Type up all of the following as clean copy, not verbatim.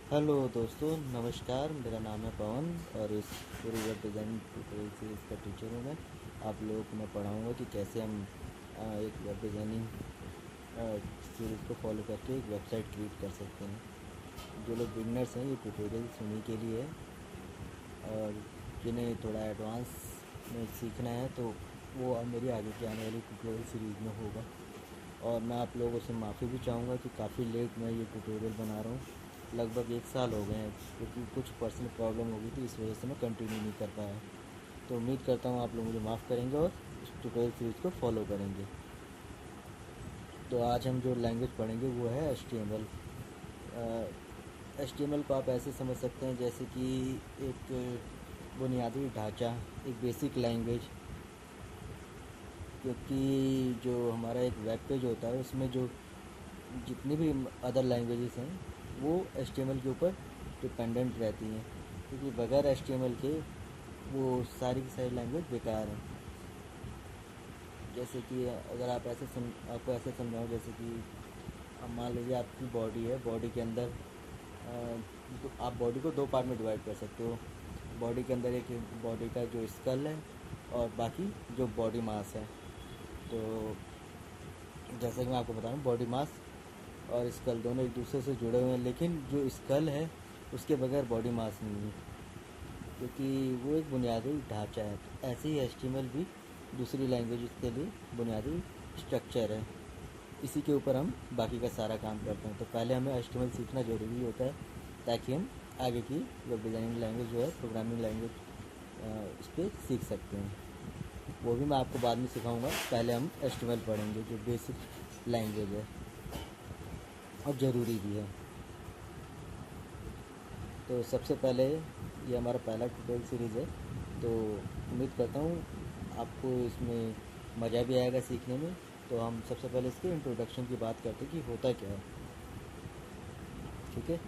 Hello दोस्तों, नमस्कार। मेरा नाम है पवन और इस पूरी वेब डिज़ाइनिंग ट्यूटोरियल सीरीज़ का टीचर हूँ मैं। आप लोगों को मैं पढ़ाऊँगा कि कैसे हम एक वेब डिज़ाइनिंग सीरीज़ को फॉलो करके एक वेबसाइट क्रिएट कर सकते हैं। जो लोग बिगनर्स हैं, ये ट्यूटोरियल्स उन्हीं के लिए है, और जिन्हें थोड़ा एडवांस में सीखना है तो वो अब मेरी आगे की आने वाली ट्यूटोरियल सीरीज़ में होगा। और मैं आप लोगों से माफ़ी भी चाहूँगा कि काफ़ी लेट मैं ये ट्यूटोरियल बना रहा हूँ। लगभग 1 साल हो गए हैं, क्योंकि कुछ पर्सनल प्रॉब्लम हो गई थी, इस वजह से मैं कंटिन्यू नहीं कर पाया। तो उम्मीद करता हूँ आप लोग मुझे माफ़ करेंगे और इस ट्यूटोरियल सीरीज़ को फॉलो करेंगे। तो आज हम जो लैंग्वेज पढ़ेंगे वो है HTML। HTML को आप ऐसे समझ सकते हैं जैसे कि एक बुनियादी ढांचा, एक बेसिक लैंग्वेज। क्योंकि जो हमारा एक वेब पेज होता है उसमें जो जितनी भी अदर लैंग्वेजेस हैं वो HTML के ऊपर डिपेंडेंट रहती हैं, क्योंकि बगैर HTML के वो सारी की सारी लैंग्वेज बेकार हैं। जैसे कि अगर आप आपको ऐसे समझाऊँ, जैसे कि अब मान लीजिए आपकी बॉडी है, बॉडी के अंदर तो आप बॉडी को 2 पार्ट में डिवाइड कर सकते हो। बॉडी के अंदर एक बॉडी का जो स्कल है और बाकी जो बॉडी मास है। तो जैसे कि मैं आपको बता रहा हूँ, बॉडी मास और स्कल दोनों एक दूसरे से जुड़े हुए हैं, लेकिन जो स्कल है उसके बगैर बॉडी मास नहीं है, क्योंकि वो एक बुनियादी ढांचा है। तो ऐसे ही HTML भी दूसरी लैंग्वेज के लिए बुनियादी स्ट्रक्चर है। इसी के ऊपर हम बाकी का सारा काम करते हैं। तो पहले हमें HTML सीखना ज़रूरी होता है, ताकि हम आगे की वेब डिज़ाइनिंग लैंग्वेज जो है, प्रोग्रामिंग लैंग्वेज, इस पर सीख सकते हैं। वो भी मैं आपको बाद में सिखाऊंगा। पहले हम HTML पढ़ेंगे, जो बेसिक लैंग्वेज है और ज़रूरी भी है। तो सबसे पहले ये हमारा पहला ट्यूटोरियल सीरीज़ है, तो उम्मीद करता हूँ आपको इसमें मज़ा भी आएगा सीखने में। तो हम सबसे पहले इसके इंट्रोडक्शन की बात करते हैं कि होता क्या है, ठीक है।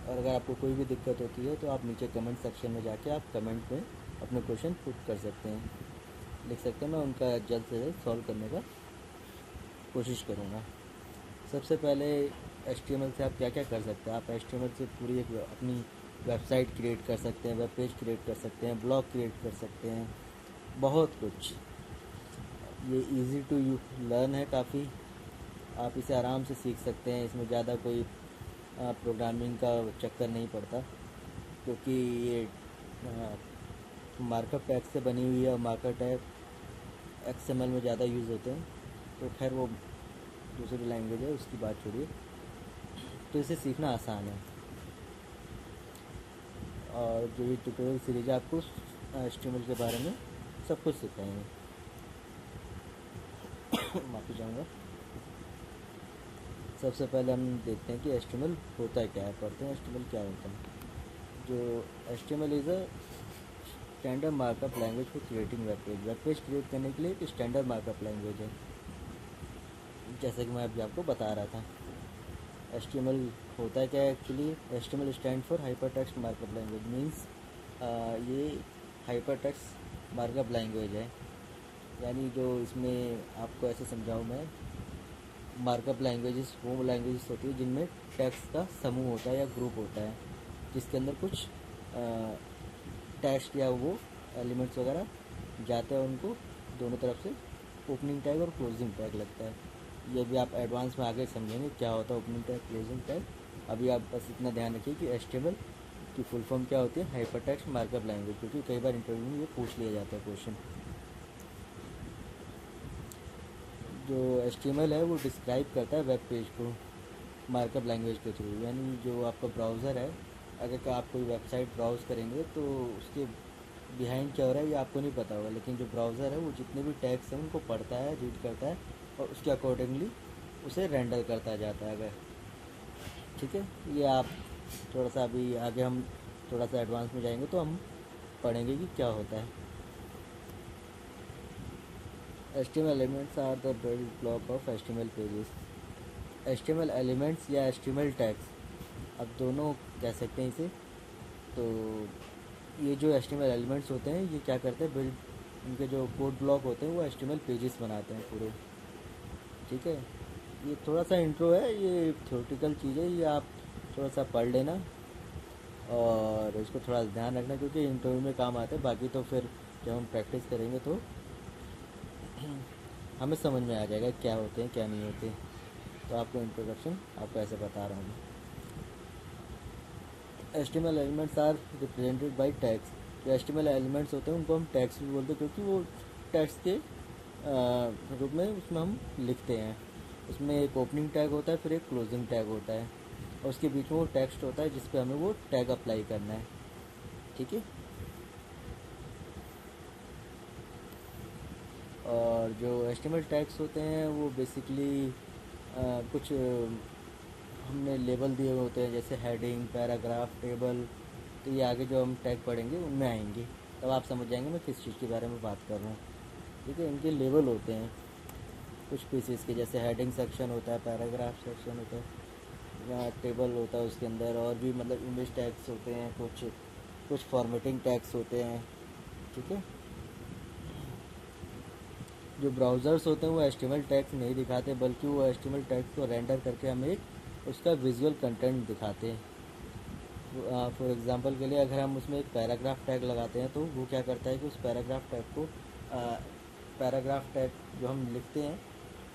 और अगर आपको कोई भी दिक्कत होती है तो आप नीचे कमेंट सेक्शन में जाके आप कमेंट में अपने क्वेश्चन पुट कर सकते हैं, लिख सकते हैं। मैं उनका जल्द से जल्द सॉल्व करने का कोशिश करूँगा। सबसे पहले HTML से आप क्या क्या कर सकते हैं। आप HTML से पूरी एक अपनी वेबसाइट क्रिएट कर सकते हैं, वेब पेज क्रिएट कर सकते हैं, ब्लॉग क्रिएट कर सकते हैं, बहुत कुछ। ये इजी टू यू लर्न है काफ़ी। आप इसे आराम से सीख सकते हैं, इसमें ज़्यादा कोई प्रोग्रामिंग का चक्कर नहीं पड़ता, क्योंकि ये मार्कअप टैग से बनी हुई है और मार्कअप टैग XML में ज़्यादा यूज़ होते हैं। तो खैर वो दूसरी लैंग्वेज है, उसकी बात छोड़िए। तो इसे सीखना आसान है। और जो ये ट्यूटोरियल सीरीज है आपको HTML के बारे में सब कुछ सिखाएंगे। माफ़ी चाहूँगा। सबसे पहले हम देखते हैं कि HTML होता क्या है, पढ़ते हैं HTML क्या होता है। जो HTML is a standard markup language for creating web page. Web page create करने के लिए एक स्टैंडर्ड मार्कअप लैंग्वेज है, जैसे कि मैं अभी आपको बता रहा था। HTML होता क्या है actually. HTML stand for hyper text markup language. Means ये हाइपर टेक्स्ट मार्कअप लैंग्वेज है। यानी जो इसमें आपको ऐसे समझाऊँ मैं, मार्कअप लैंग्वेजेस वो लैंग्वेजेस होती है जिनमें टेक्स्ट का समूह होता है या ग्रुप होता है, जिसके अंदर कुछ टेक्स्ट या वो एलिमेंट्स वगैरह जाते हैं, उनको दोनों तरफ से ओपनिंग टैग और क्लोजिंग टैग लगता है। ये भी आप एडवांस में आगे समझेंगे क्या होता है ओपनिंग टैग, क्लोजिंग टैग। अभी आप बस इतना ध्यान रखिए कि HTML की फुल फॉर्म क्या होती है, हाइपर टेक्स्ट मार्कअप लैंग्वेज, क्योंकि कई बार इंटरव्यू में ये पूछ लिया जाता है क्वेश्चन। जो HTML है वो डिस्क्राइब करता है वेब पेज को मार्कअप लैंग्वेज के थ्रू। यानी जो आपका ब्राउज़र है, अगर आप कोई वेबसाइट ब्राउज़ करेंगे तो उसके बिहाइंड क्या हो रहा है ये आपको नहीं पता होगा, लेकिन जो ब्राउज़र है वो जितने भी टैग्स हैं उनको पढ़ता है, रीड करता है और उसके अकॉर्डिंगली उसे रेंडर करता जाता है। अगर ठीक है, ये आप थोड़ा सा अभी आगे हम थोड़ा सा एडवांस में जाएंगे तो हम पढ़ेंगे कि क्या होता है। HTML elements are the building block of HTML pages. HTML elements या HTML टैग्स, अब दोनों कह सकते हैं इसे। तो ये जो HTML एलिमेंट्स होते हैं ये क्या करते हैं, बिल्ड इनके जो कोड ब्लॉक होते हैं वो HTML पेजेस बनाते हैं पूरे। ठीक है, ये थोड़ा सा इंट्रो है, ये थ्योरेटिकल चीज़ है, ये आप थोड़ा सा पढ़ लेना और इसको थोड़ा ध्यान रखना, क्योंकि इंटरव्यू में काम आते हैं। बाकी तो फिर जब हम प्रैक्टिस करेंगे तो हमें समझ में आ जाएगा क्या होते हैं क्या नहीं होते। तो आपको इंट्रोडक्शन आपको ऐसे बता रहा हूँ। HTML elements are represented by tags. जो एस्टिमल एलिमेंट्स होते हैं उनको हम टैग्स भी बोलते हैं, क्योंकि वो टैग्स के रूप में उसमें हम लिखते हैं। उसमें एक ओपनिंग टैग होता है, फिर एक क्लोजिंग टैग होता है, और उसके बीच में वो टेक्स्ट होता है जिस पे हमें वो टैग अप्लाई करना है। ठीक है। और जो एस्टिमल टैग्स होते हैं वो बेसिकली कुछ हमने लेबल दिए होते हैं, जैसे हेडिंग, पैराग्राफ, टेबल। तो ये आगे जो हम टैग पढ़ेंगे उनमें आएंगे, तब आप समझ जाएंगे मैं किस चीज़ के बारे में बात कर रहा हूँ। ठीक है। इनके लेबल होते हैं कुछ पीसेस के, जैसे हेडिंग सेक्शन होता है, पैराग्राफ सेक्शन होता है, या टेबल होता है उसके अंदर, और भी मतलब इमेज टैग्स होते हैं, कुछ फॉर्मेटिंग टैग्स होते हैं। ठीक है। जो ब्राउज़र्स होते हैं वो एचटीएमएल टैग्स नहीं दिखाते, बल्कि वो एचटीएमएल टैग्स को रेंडर करके हमें एक उसका विजुअल कंटेंट दिखाते हैं। फॉर एग्जांपल के लिए अगर हम उसमें एक पैराग्राफ टैग लगाते हैं तो वो क्या करता है कि उस पैराग्राफ टैग को पैराग्राफ टैग जो हम लिखते हैं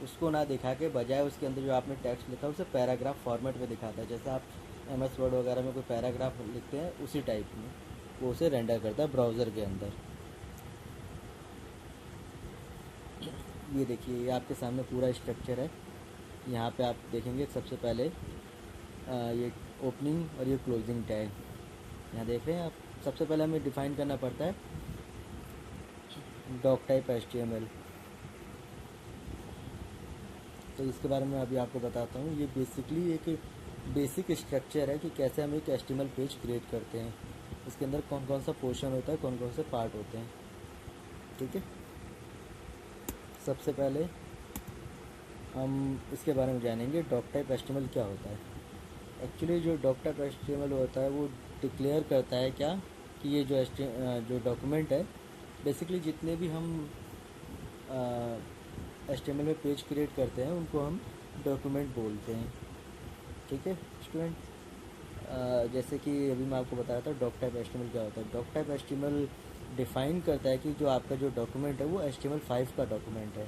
उसको ना दिखा के बजाय उसके अंदर जो आपने टेक्स्ट लिखा है उसे पैराग्राफ फॉर्मेट में दिखाता है। जैसे आप MS वर्ड वगैरह में कोई पैराग्राफ लिखते हैं उसी टाइप में वो उसे रेंडर करता है ब्राउज़र के अंदर। ये देखिए, ये आपके सामने पूरा स्ट्रक्चर है। यहाँ पे आप देखेंगे सबसे पहले ये ओपनिंग और ये क्लोजिंग टैग यहाँ देख रहे हैं आप। सबसे पहले हमें डिफ़ाइन करना पड़ता है डॉक टाइप HTML। तो इसके बारे में अभी आपको बताता हूँ। ये बेसिकली एक बेसिक स्ट्रक्चर है कि कैसे हम एक HTML पेज क्रिएट करते हैं। इसके अंदर कौन कौन सा पोर्शन होता है, कौन कौन से पार्ट होते हैं। ठीक है। सबसे पहले हम इसके बारे में जानेंगे डॉक टाइप HTML क्या होता है। एक्चुअली जो डॉक टाइप HTML होता है वो डिक्लेयर करता है क्या कि ये जो डॉक्यूमेंट है, बेसिकली जितने भी हम HTML में पेज क्रिएट करते हैं उनको हम डॉक्यूमेंट बोलते हैं। ठीक है स्टूडेंट। जैसे कि अभी मैं आपको बताया था डॉक टाइप HTML क्या होता है। डॉक टाइप HTML डिफ़ाइन करता है कि जो आपका जो डॉक्यूमेंट है वो HTML5 का डॉक्यूमेंट है।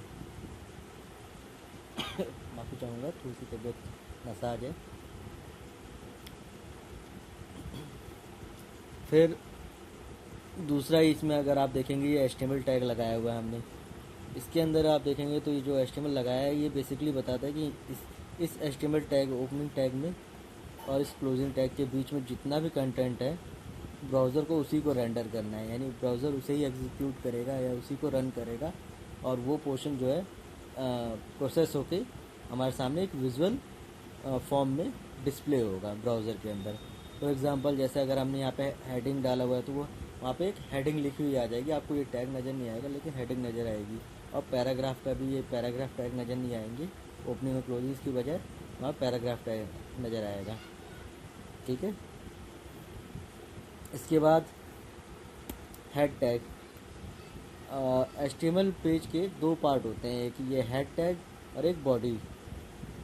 माफ़ी चाहूँगा, थोड़ी सी तबीयत नसाज है। फिर दूसरा इसमें अगर आप देखेंगे ये HTML टैग लगाया हुआ है हमने। इसके अंदर आप देखेंगे तो ये जो HTML लगाया है ये बेसिकली बताता है कि इस HTML टैग ओपनिंग टैग में और इस क्लोजिंग टैग के बीच में जितना भी कंटेंट है ब्राउज़र को उसी को रेंडर करना है, यानी ब्राउज़र उसे ही एग्जीक्यूट करेगा या उसी को रन करेगा, और वो पोर्शन जो है प्रोसेस होके हमारे सामने एक विजुअल फॉर्म में डिस्प्ले होगा ब्राउज़र के अंदर। फॉर एग्जांपल जैसे अगर हमने यहाँ पे हेडिंग डाला हुआ है तो वो वहाँ पे एक हेडिंग लिखी हुई आ जाएगी, आपको ये टैग नज़र नहीं आएगा लेकिन हेडिंग नज़र आएगी। और पैराग्राफ का भी ये पैराग्राफ टैग नज़र नहीं आएंगे, ओपनिंग और क्लोजिंग की बजाय वहाँ पैराग्राफ टैग नज़र आएगा। ठीक है। इसके बाद हेड टैग। HTML पेज के दो पार्ट होते हैं, एक ये हेड टैग और एक बॉडी।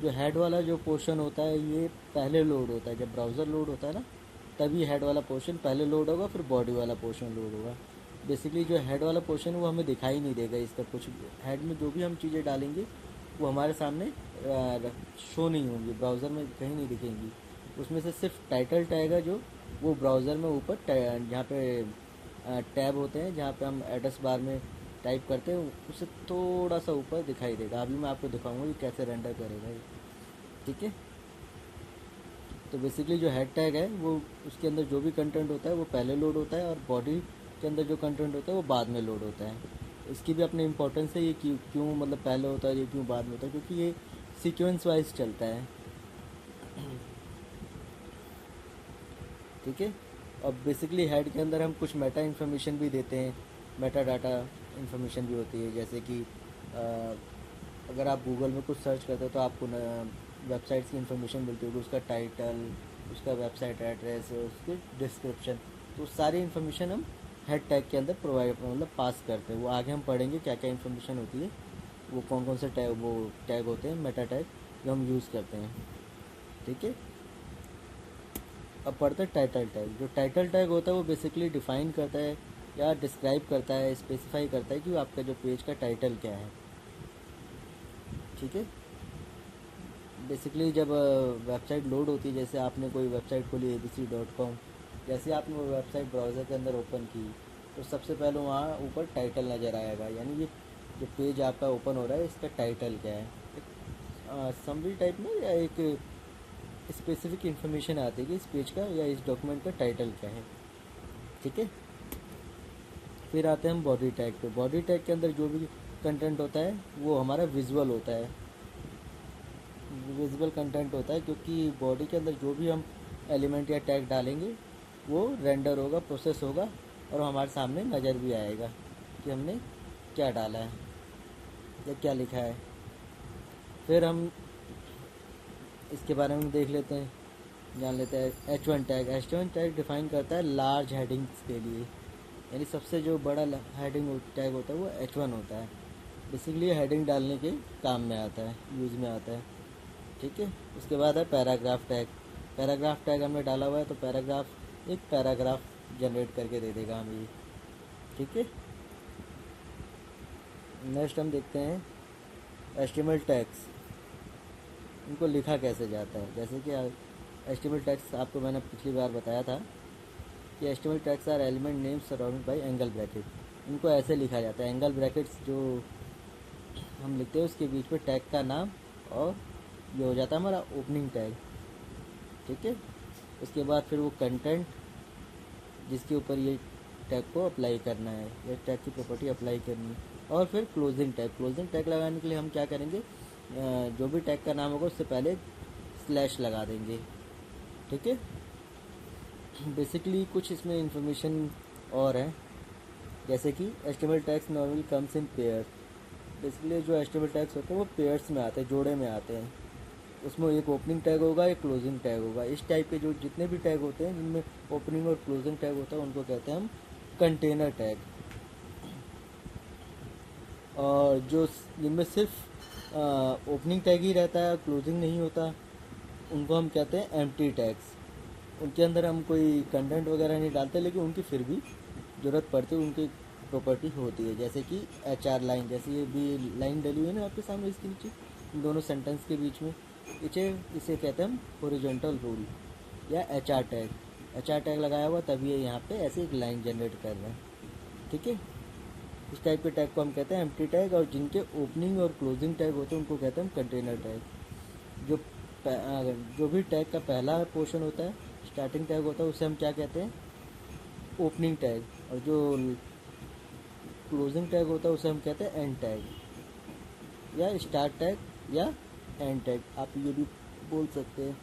जो हेड वाला जो पोर्शन होता है ये पहले लोड होता है, जब ब्राउज़र लोड होता है ना तभी हेड वाला पोर्शन पहले लोड होगा, फिर बॉडी वाला पोर्शन लोड होगा। बेसिकली जो हेड वाला पोर्शन है वो हमें दिखाई नहीं देगा, इसका कुछ हेड में जो भी हम चीज़ें डालेंगे वो हमारे सामने शो नहीं होंगी, ब्राउज़र में कहीं नहीं दिखेंगी। उसमें से सिर्फ टाइटल टैग है जो वो ब्राउज़र में ऊपर जहाँ पे टैब होते हैं, जहाँ पे हम एड्रेस बार में टाइप करते हैं उससे थोड़ा सा ऊपर दिखाई देगा। अभी मैं आपको दिखाऊंगा कि कैसे रेंडर करेगा ये। ठीक है। तो बेसिकली जो हेड टैग है वो उसके अंदर जो भी कंटेंट होता है वो पहले लोड होता है, और बॉडी के अंदर जो कंटेंट होता है वो बाद में लोड होता है। इसकी भी अपनी इम्पोर्टेंस है, ये क्यों मतलब पहले होता है, ये क्यों बाद में होता है, क्योंकि ये सीक्वेंस वाइज चलता है। ठीक है। और बेसिकली हेड के अंदर हम कुछ मेटा इन्फॉर्मेशन भी देते हैं, मेटा डाटा इन्फॉर्मेशन भी होती है। जैसे कि अगर आप गूगल में कुछ सर्च करते हो तो आपको वेबसाइट्स की इन्फॉर्मेशन मिलती होगी, उसका टाइटल, उसका वेबसाइट एड्रेस, उसकी डिस्क्रिप्शन, तो सारी इन्फॉर्मेशन हम हेड टैग के अंदर प्रोवाइड मतलब पास करते हैं। वो आगे हम पढ़ेंगे क्या क्या इन्फॉर्मेशन होती है, वो कौन कौन से टैग वो टैग होते हैं, मेटा टैग जो हम यूज़ करते हैं। ठीक है। अब पढ़ते हैं टाइटल टैग। जो टाइटल टैग होता है वो बेसिकली डिफाइन करता है या डिस्क्राइब करता है, स्पेसिफाई करता है कि आपका जो पेज का टाइटल क्या है। ठीक है। बेसिकली जब वेबसाइट लोड होती है, जैसे आपने कोई वेबसाइट खोली abc.com, जैसे आपने वो वेबसाइट ब्राउज़र के अंदर ओपन की तो सबसे पहले वहाँ ऊपर टाइटल नज़र आएगा, यानी ये जो पेज आपका ओपन हो रहा है इसका टाइटल क्या है। एक समरी टाइप में या एक स्पेसिफिक इन्फॉर्मेशन आती है कि इस पेज का या इस डॉक्यूमेंट का टाइटल क्या है। ठीक है। फिर आते हैं हम बॉडी टैग पे। बॉडी टैग के अंदर जो भी कंटेंट होता है वो हमारा विजुअल होता है, विजुअल कंटेंट होता है, क्योंकि बॉडी के अंदर जो भी हम एलिमेंट या टैग डालेंगे वो रेंडर होगा, प्रोसेस होगा और हमारे सामने नज़र भी आएगा कि हमने क्या डाला है या क्या लिखा है। फिर हम इसके बारे में देख लेते हैं, जान लेते हैं। H1 tag. H1 tag define करता है लार्ज हेडिंग्स के लिए, यानी सबसे जो बड़ा हेडिंग टैग होता है वो H1 होता है। बेसिकली हेडिंग डालने के काम में आता है, यूज़ में आता है। ठीक है। उसके बाद है पैराग्राफ टैग। पैराग्राफ टैग हमने डाला हुआ है तो पैराग्राफ एक पैराग्राफ जनरेट करके दे देगा हमें ये। ठीक है। नेक्स्ट हम देखते हैं HTML टैग्स। इनको लिखा कैसे जाता है। जैसे कि HTML टैग्स आपको मैंने पिछली बार बताया था कि HTML tags are element names surrounded by angle bracket. इनको ऐसे लिखा जाता है, एंगल ब्रैकेट्स जो हम लिखते हैं उसके बीच में टैग का नाम और ये हो जाता है हमारा ओपनिंग टैग। ठीक है। उसके बाद फिर वो कंटेंट जिसके ऊपर ये टैग को अप्लाई करना है, ये टैग की प्रॉपर्टी अप्लाई करनी है। और फिर क्लोजिंग टैग। क्लोजिंग टैग लगाने के लिए हम क्या करेंगे, जो भी टैग का नाम होगा उससे पहले स्लैश लगा देंगे। ठीक है। बेसिकली कुछ इसमें इंफॉर्मेशन और है, जैसे कि HTML tags normally comes in pair. Basically जो HTML टैग्स होते हैं वो पेयर्स में आते हैं, जोड़े में आते हैं। उसमें एक ओपनिंग टैग होगा, एक क्लोजिंग टैग होगा। इस टाइप के जो जितने भी टैग होते हैं जिनमें ओपनिंग और क्लोजिंग टैग होता है उनको कहते हैं हम कंटेनर टैग। और जो जिनमें सिर्फ ओपनिंग टैग ही रहता है, क्लोजिंग नहीं होता, उनको हम कहते हैं एम्प्टी टैग्स। उनके अंदर हम कोई कंटेंट वगैरह नहीं डालते, लेकिन उनकी फिर भी ज़रूरत पड़ती है, उनकी प्रॉपर्टी होती है। जैसे कि HR लाइन, जैसे ये भी लाइन डली हुई है ना आपके सामने इसके नीचे, इन दोनों सेंटेंस के बीच में, इसे कहते हैं हम हॉरिजॉन्टल रूल या HR टैग। HR टैग लगाया हुआ तभी ये यहाँ पे ऐसे एक लाइन जनरेट कर रहे हैं। ठीक है। इस टाइप के टैग को हम कहते हैं एम्प्टी टैग। और जिनके ओपनिंग और क्लोजिंग टैग होते हैं उनको कहते हैं हम कंटेनर टैग। जो भी टैग का पहला पोर्शन होता है, स्टार्टिंग टैग होता है, उसे हम क्या कहते हैं, ओपनिंग टैग। और जो क्लोजिंग टैग होता है उसे हम कहते हैं एंड टैग या स्टार्ट टैग या एंड टैग, आप ये भी बोल सकते हैं।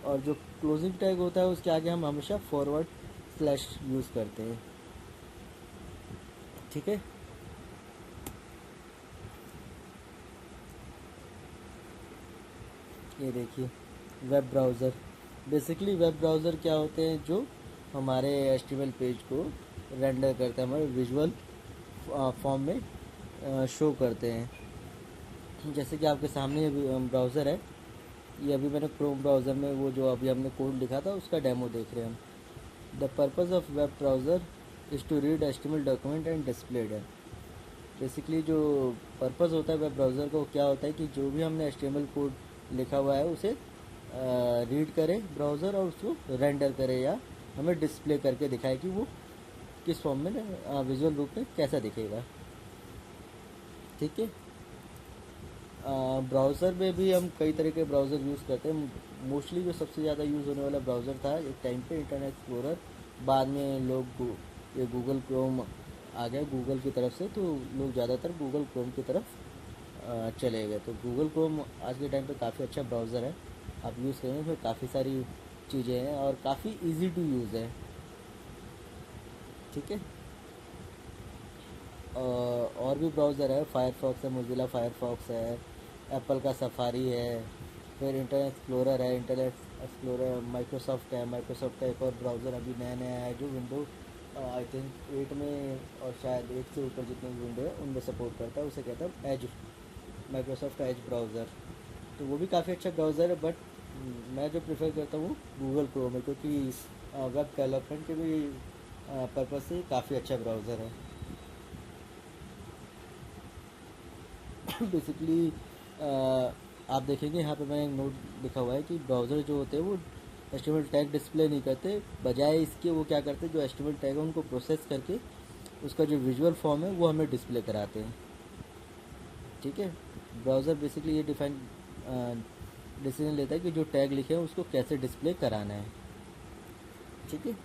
और जो क्लोजिंग टैग होता है उसके आगे हम हमेशा फॉरवर्ड स्लैश यूज़ करते हैं। ठीक है। ये देखिए web browser. Basically web browser क्या होते हैं, जो हमारे HTML पेज को रेंडर करते हैं, हमारे विजुअल फॉर्म में शो करते हैं। जैसे कि आपके सामने ब्राउज़र है, ये अभी मैंने क्रोम ब्राउज़र में वो जो अभी हमने कोड लिखा था उसका डेमो देख रहे हैं हम। The purpose of web browser is to read HTML document and display them. Basically जो पर्पज़ होता है वेब ब्राउज़र का वो क्या होता है कि जो भी हमने HTML कोड लिखा हुआ है उसे रीड करे ब्राउज़र और उसको रेंडर करे या हमें डिस्प्ले करके दिखाए कि वो किस फॉर्म में विजुअल रूप में कैसा दिखेगा। ठीक है। ब्राउज़र में भी हम कई तरह के ब्राउज़र यूज़ करते हैं। मोस्टली जो सबसे ज़्यादा यूज़ होने वाला ब्राउज़र था एक टाइम पे इंटरनेट एक्सप्लोरर, बाद में लोग ये गूगल क्रोम आ गया गूगल की तरफ से, तो लोग ज़्यादातर गूगल क्रोम की तरफ चले गए। तो गूगल क्रोम आज के टाइम पे काफ़ी अच्छा ब्राउज़र है, आप यूज़ करेंगे, उसमें काफ़ी सारी चीज़ें हैं और काफ़ी इजी टू यूज़ है। ठीक है। और भी ब्राउज़र है, फायरफॉक्स है, मोजिला फायरफॉक्स है, एप्पल का सफारी है, फिर इंटरनेट एक्सप्लोरर है, इंटरनेट एक्सप्लोरर माइक्रोसॉफ्ट है। माइक्रोसॉफ्ट का एक और ब्राउज़र अभी नया नया है जो विंडो आई थिंक 8 में और शायद 8 से ऊपर जितने भी विंडो है उनमें सपोर्ट करता है, उसे कहता है एज, माइक्रोसॉफ्ट का एज ब्राउज़र। तो वो भी काफ़ी अच्छा ब्राउज़र है, बट मैं जो प्रेफर करता हूँ गूगल क्रोम है, क्योंकि वेब डेवलपमेंट के भी पर्पज़ से काफ़ी अच्छा ब्राउज़र है। बेसिकली आप देखेंगे यहाँ पे मैंने एक नोट लिखा हुआ है कि ब्राउज़र जो होते हैं वो एचटीएमएल टैग डिस्प्ले नहीं करते, बजाय इसके वो क्या करते हैं, जो एचटीएमएल टैग है उनको प्रोसेस करके उसका जो विजुअल फॉर्म है वो हमें डिस्प्ले कराते हैं। ठीक है, ब्राउज़र बेसिकली ये डिसीजन लेता है कि जो टैग लिखे हैं उसको कैसे डिस्प्ले कराना है। ठीक है,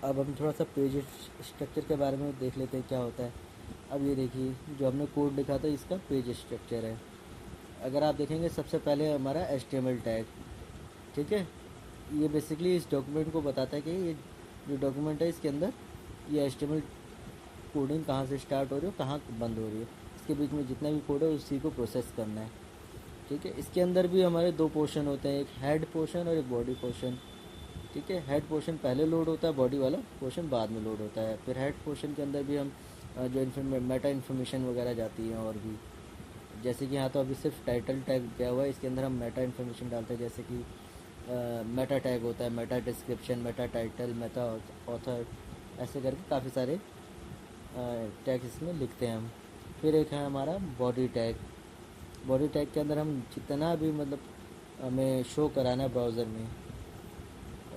अब हम थोड़ा सा पेज स्ट्रक्चर के बारे में देख लेते हैं क्या होता है। अब ये देखिए, जो हमने कोड लिखा था इसका पेज स्ट्रक्चर है। अगर आप देखेंगे सबसे पहले हमारा HTML टैग। ठीक है, ये बेसिकली इस डॉक्यूमेंट को बताता है कि ये जो डॉक्यूमेंट है इसके अंदर ये HTML कोडिंग कहाँ से स्टार्ट हो रही है, कहाँ बंद हो रही है, इसके बीच में जितना भी कोड है उसी को प्रोसेस करना है। ठीक है, इसके अंदर भी हमारे दो पोर्शन होते हैं, एक हेड पोर्शन और एक बॉडी पोर्शन। ठीक है, हेड पोर्शन पहले लोड होता है, बॉडी वाला पोर्शन बाद में लोड होता है। फिर हेड पोर्शन के अंदर भी हम जो मेटा इन्फॉर्मेशन वगैरह जाती है, और भी जैसे कि यहाँ तो अभी सिर्फ टाइटल टैग दिया हुआ है, इसके अंदर हम मेटा इन्फॉर्मेशन डालते हैं, जैसे कि मेटा टैग होता है, Meta description, Meta title, Meta author, ऐसे करके काफ़ी सारे टैग इसमें लिखते हैं हम। फिर एक है हमारा बॉडी टैग। बॉडी टैग के अंदर हम जितना भी मतलब हमें शो कराना है ब्राउज़र में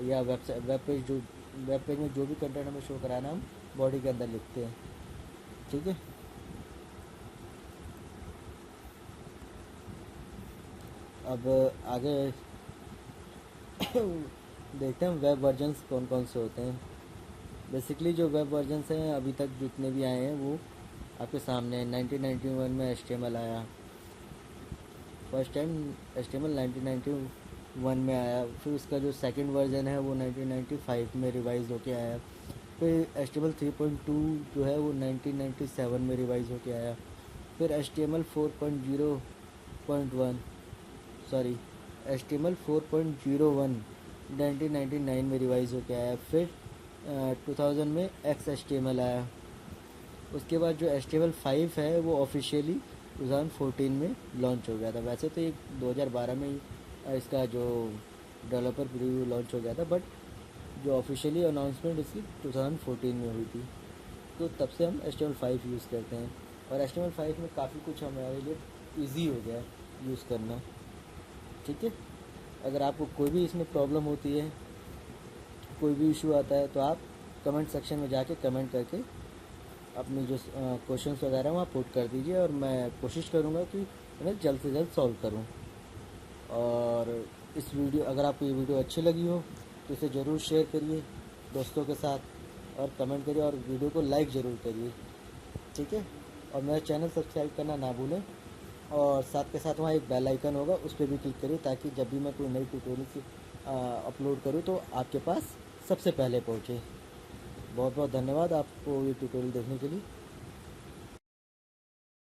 या वेब पेज में जो भी कंटेंट हमें शो कराना है हम बॉडी के अंदर लिखते हैं। ठीक है, अब आगे देखते हैं वेब वर्जन्स कौन कौन से होते हैं। बेसिकली जो वेब वर्जन्स हैं अभी तक जितने भी आए हैं वो आपके सामने हैं। 1991 में HTML आया, फर्स्ट टाइम HTML 1991 में आया। फिर उसका जो सेकंड वर्जन है वो 1995 में रिवाइज होके आया। फिर HTML 3.2 जो है वो 1997 में रिवाइज होके आया। फिर HTML 4.0.1 सॉरी HTML 4.01 1999 में रिवाइज होके आया। फिर 2000 में XHTML आया। उसके बाद जो HTML 5 है वो ऑफिशियली 2014 में लॉन्च हो गया था। वैसे तो ये 2012 में ही इसका जो डेवलपर प्रीव्यू लॉन्च हो गया था, बट जो ऑफिशियली अनाउंसमेंट इसकी 2014 में हुई थी। तो तब से हम HTML 5 यूज़ करते हैं, और HTML 5 में काफ़ी कुछ हमारे लिए ईजी हो गया है यूज़ करना। ठीक है, अगर आपको कोई भी इसमें प्रॉब्लम होती है, कोई भी इशू आता है, तो आप कमेंट सेक्शन में जाके कमेंट करके अपनी जो क्वेश्चंस वगैरह वहाँ पुट कर दीजिए, और मैं कोशिश करूँगा कि उन्हें जल्द से जल्द सॉल्व करूँ। और इस वीडियो अगर आपको ये वीडियो अच्छी लगी हो तो इसे ज़रूर शेयर करिए दोस्तों के साथ, और कमेंट करिए, और वीडियो को लाइक ज़रूर करिए। ठीक है, और मेरा चैनल सब्सक्राइब करना ना भूलें, और साथ के साथ वहाँ एक बेल आइकन होगा उस पर भी क्लिक करिए, ताकि जब भी मैं कोई नई ट्यूटोरियल अपलोड करूँ तो आपके पास सबसे पहले पहुँचे। बहुत बहुत धन्यवाद आपको ये ट्यूटोरियल देखने के लिए।